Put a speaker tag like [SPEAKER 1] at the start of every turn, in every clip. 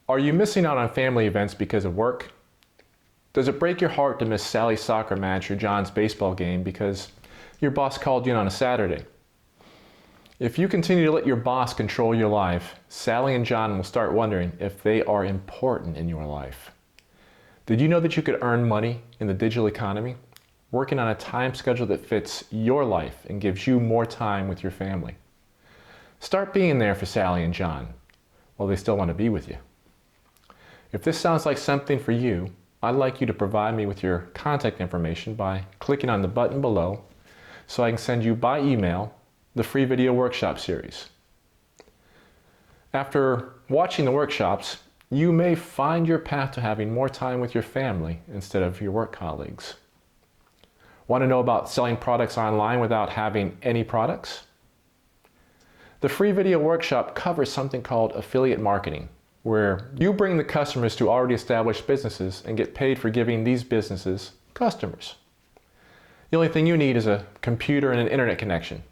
[SPEAKER 1] Are you missing out on family events because of work? Does it break your heart to miss Sally's soccer match or John's baseball game because your boss called you in on a Saturday? If you continue to let your boss control your life, Sally and John will start wondering if they are important in your life. Did you know that you could earn money in the digital economy, working on a time schedule that fits your life and gives you more time with your family? Start being there for Sally and John while they still want to be with you. If this sounds like something for you, I'd like you to provide me with your contact information by clicking on the button below so I can send you by email the free video workshop series. After watching the workshops, you may find your path to having more time with your family instead of your work colleagues. Want to know about selling products online without having any products? The free video workshop covers something called affiliate marketing, where you bring the customers to already established businesses and get paid for giving these businesses customers. The only thing you need is a computer and an internet connection.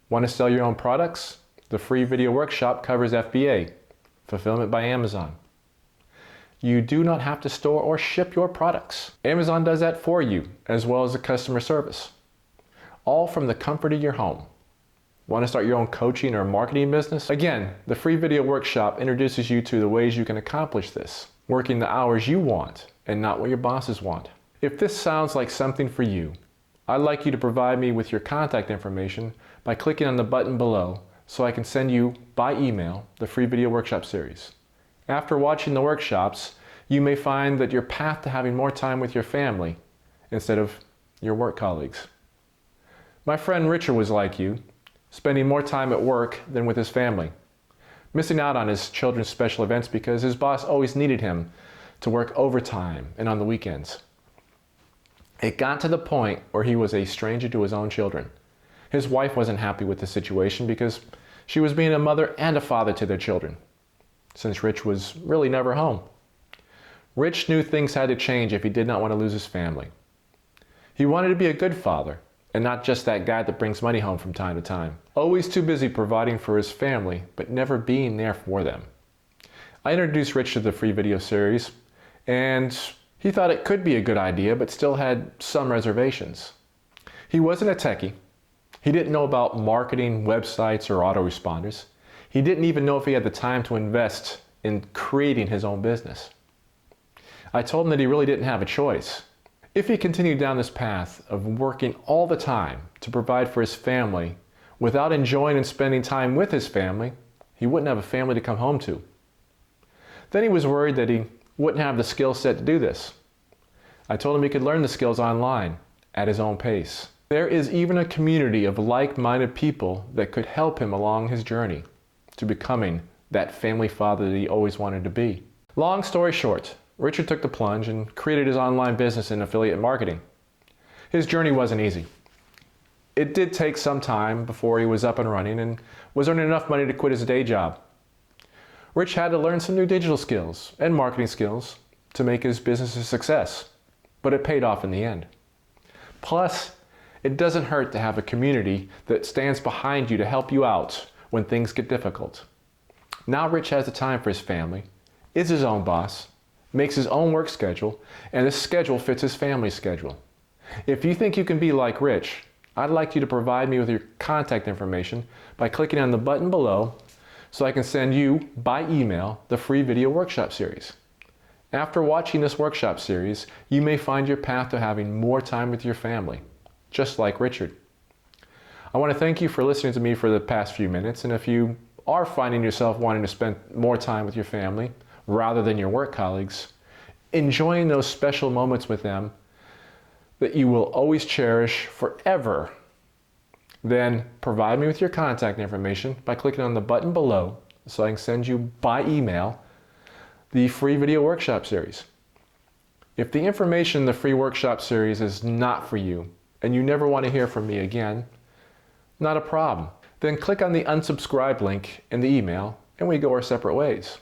[SPEAKER 1] Want to sell your own products? The free video workshop covers FBA, fulfillment by Amazon. You do not have to store or ship your products. Amazon does that for you, as well as the customer service. All from the comfort of your home. Want to start your own coaching or marketing business? Again, the free video workshop introduces you to the ways you can accomplish this, working the hours you want and not what your bosses want. If this sounds like something for you, I'd like you to provide me with your contact information by clicking on the button below so I can send you by email the free video workshop series. After watching the workshops, you may find that your path to having more time with your family instead of your work colleagues. My friend Richard was like you, spending more time at work than with his family, missing out on his children's special events because his boss always needed him to work overtime and on the weekends. It got to the point where he was a stranger to his own children. His wife wasn't happy with the situation because she was being a mother and a father to their children, since Rich was really never home. Rich knew things had to change if he did not want to lose his family. He wanted to be a good father, and not just that guy that brings money home from time to time. Always too busy providing for his family, but never being there for them. I introduced Rich to the free video series, and he thought it could be a good idea, but still had some reservations. He wasn't a techie. He didn't know about marketing, websites, or autoresponders. He didn't even know if he had the time to invest in creating his own business. I told him that he really didn't have a choice. If he continued down this path of working all the time to provide for his family without enjoying and spending time with his family, he wouldn't have a family to come home to. Then he was worried that he wouldn't have the skill set to do this. I told him he could learn the skills online at his own pace. There is even a community of like-minded people that could help him along his journey to becoming that family father that he always wanted to be. Long story short, Richard took the plunge and created his online business in affiliate marketing. His journey wasn't easy. It did take some time before he was up and running and was earning enough money to quit his day job. Rich had to learn some new digital skills and marketing skills to make his business a success, but it paid off in the end. Plus, it doesn't hurt to have a community that stands behind you to help you out when things get difficult. Now Rich has the time for his family, is his own boss, makes his own work schedule, and his schedule fits his family's schedule. If you think you can be like Rich, I'd like you to provide me with your contact information by clicking on the button below so I can send you by email the free video workshop series. After watching this workshop series, you may find your path to having more time with your family, just like Richard. I want to thank you for listening to me for the past few minutes, and if you are finding yourself wanting to spend more time with your family rather than your work colleagues, enjoying those special moments with them that you will always cherish forever, then provide me with your contact information by clicking on the button below so I can send you by email the free video workshop series. If the information in the free workshop series is not for you and you never want to hear from me again, not a problem. Then click on the unsubscribe link in the email and we go our separate ways.